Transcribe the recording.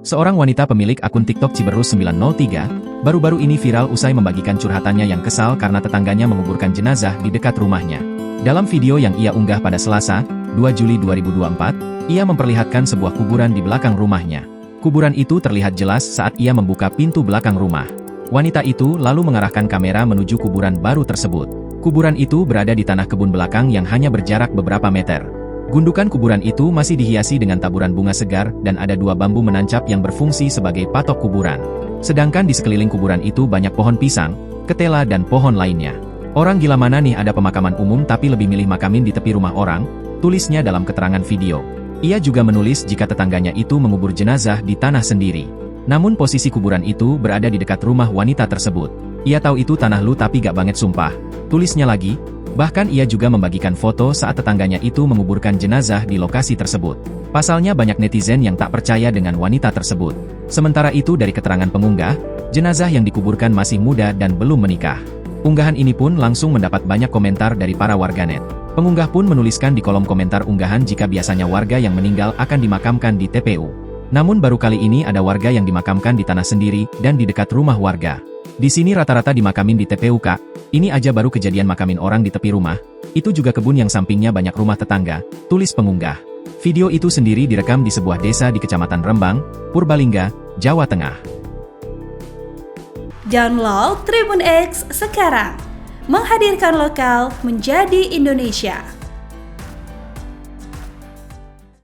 Seorang wanita pemilik akun TikTok Ciberus 903, baru-baru ini viral usai membagikan curhatannya yang kesal karena tetangganya menguburkan jenazah di dekat rumahnya. Dalam video yang ia unggah pada Selasa, 2 Juli 2024, ia memperlihatkan sebuah kuburan di belakang rumahnya. Kuburan itu terlihat jelas saat ia membuka pintu belakang rumah. Wanita itu lalu mengarahkan kamera menuju kuburan baru tersebut. Kuburan itu berada di tanah kebun belakang yang hanya berjarak beberapa meter. Gundukan kuburan itu masih dihiasi dengan taburan bunga segar dan ada dua bambu menancap yang berfungsi sebagai patok kuburan. Sedangkan di sekeliling kuburan itu banyak pohon pisang, ketela dan pohon lainnya. Orang gila mana nih ada pemakaman umum tapi lebih milih makamin di tepi rumah orang, tulisnya dalam keterangan video. Ia juga menulis jika tetangganya itu mengubur jenazah di tanah sendiri. Namun posisi kuburan itu berada di dekat rumah wanita tersebut. Ia tahu itu tanah lu tapi gak banget sumpah. Tulisnya lagi. Bahkan ia juga membagikan foto saat tetangganya itu menguburkan jenazah di lokasi tersebut. Pasalnya banyak netizen yang tak percaya dengan wanita tersebut. Sementara itu dari keterangan pengunggah, jenazah yang dikuburkan masih muda dan belum menikah. Unggahan ini pun langsung mendapat banyak komentar dari para warganet. Pengunggah pun menuliskan di kolom komentar unggahan jika biasanya warga yang meninggal akan dimakamkan di TPU. Namun baru kali ini ada warga yang dimakamkan di tanah sendiri dan di dekat rumah warga. Di sini rata-rata dimakamin di TPU Kak. Ini aja baru kejadian makamin orang di tepi rumah. Itu juga kebun yang sampingnya banyak rumah tetangga, tulis pengunggah. Video itu sendiri direkam di sebuah desa di Kecamatan Rembang, Purbalingga, Jawa Tengah. Download Tribun X sekarang. Menghadirkan lokal menjadi Indonesia.